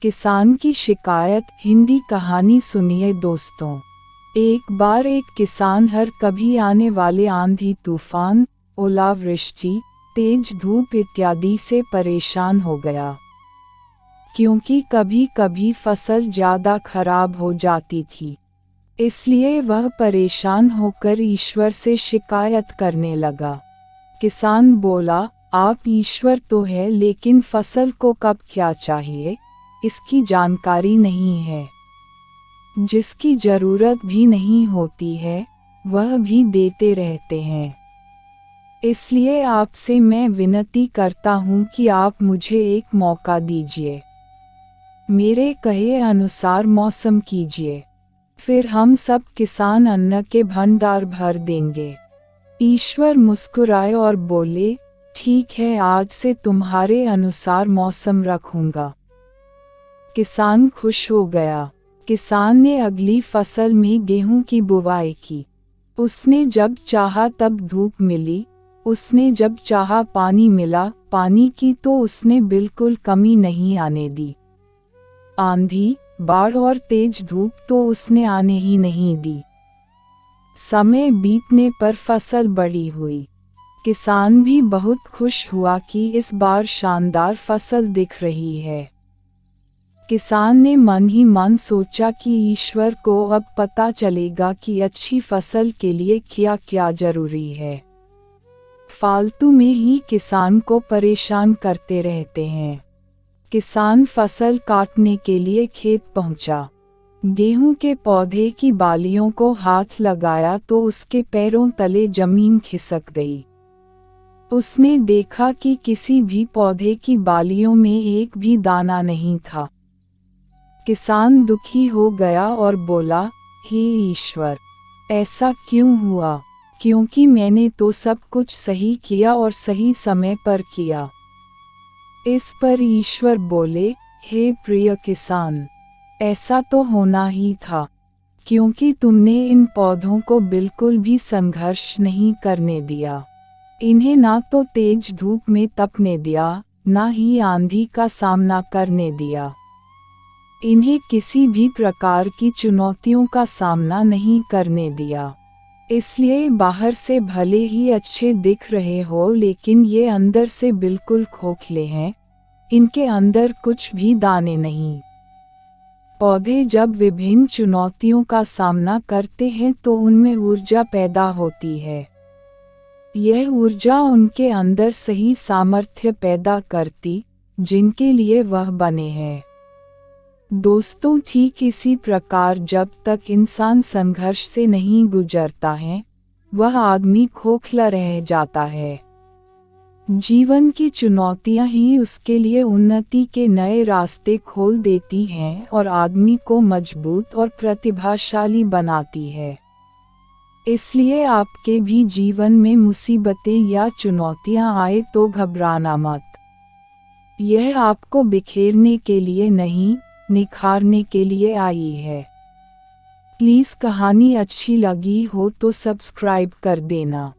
किसान की शिकायत। हिंदी कहानी सुनिए दोस्तों। एक बार एक किसान हर कभी आने वाले आंधी तूफान, ओलावृष्टि, तेज धूप इत्यादि से परेशान हो गया, क्योंकि कभी कभी फसल ज़्यादा खराब हो जाती थी। इसलिए वह परेशान होकर ईश्वर से शिकायत करने लगा। किसान बोला, आप ईश्वर तो है, लेकिन फसल को कब क्या चाहिए इसकी जानकारी नहीं है। जिसकी ज़रूरत भी नहीं होती है वह भी देते रहते हैं। इसलिए आपसे मैं विनती करता हूँ कि आप मुझे एक मौका दीजिए, मेरे कहे अनुसार मौसम कीजिए, फिर हम सब किसान अन्न के भंडार भर देंगे। ईश्वर मुस्कुराए और बोले, ठीक है, आज से तुम्हारे अनुसार मौसम रखूंगा। किसान खुश हो गया। किसान ने अगली फसल में गेहूं की बुवाई की। उसने जब चाहा तब धूप मिली, उसने जब चाहा पानी मिला। पानी की तो उसने बिल्कुल कमी नहीं आने दी। आंधी, बाढ़ और तेज धूप तो उसने आने ही नहीं दी। समय बीतने पर फसल बड़ी हुई। किसान भी बहुत खुश हुआ कि इस बार शानदार फसल दिख रही है। किसान ने मन ही मन सोचा कि ईश्वर को अब पता चलेगा कि अच्छी फसल के लिए क्या क्या जरूरी है। फालतू में ही किसान को परेशान करते रहते हैं। किसान फसल काटने के लिए खेत पहुंचा। गेहूं के पौधे की बालियों को हाथ लगाया तो उसके पैरों तले जमीन खिसक गई। उसने देखा कि किसी भी पौधे की बालियों में एक भी दाना नहीं था। किसान दुखी हो गया और बोला, हे ईश्वर, ऐसा क्यों हुआ? क्योंकि मैंने तो सब कुछ सही किया और सही समय पर किया। इस पर ईश्वर बोले, हे प्रिय किसान, ऐसा तो होना ही था, क्योंकि तुमने इन पौधों को बिल्कुल भी संघर्ष नहीं करने दिया। इन्हें ना तो तेज धूप में तपने दिया, ना ही आंधी का सामना करने दिया। इन्हें किसी भी प्रकार की चुनौतियों का सामना नहीं करने दिया। इसलिए बाहर से भले ही अच्छे दिख रहे हो, लेकिन ये अंदर से बिल्कुल खोखले हैं। इनके अंदर कुछ भी दाने नहीं। पौधे जब विभिन्न चुनौतियों का सामना करते हैं तो उनमें ऊर्जा पैदा होती है। यह ऊर्जा उनके अंदर सही सामर्थ्य पैदा करती, जिनके लिए वह बने हैं। दोस्तों, ठीक इसी प्रकार जब तक इंसान संघर्ष से नहीं गुजरता है, वह आदमी खोखला रह जाता है। जीवन की चुनौतियां ही उसके लिए उन्नति के नए रास्ते खोल देती हैं और आदमी को मजबूत और प्रतिभाशाली बनाती है। इसलिए आपके भी जीवन में मुसीबतें या चुनौतियां आए तो घबराना मत। यह आपको बिखेरने के लिए नहीं, निखारने के लिए आई है। प्लीज़ कहानी अच्छी लगी हो तो सब्सक्राइब कर देना।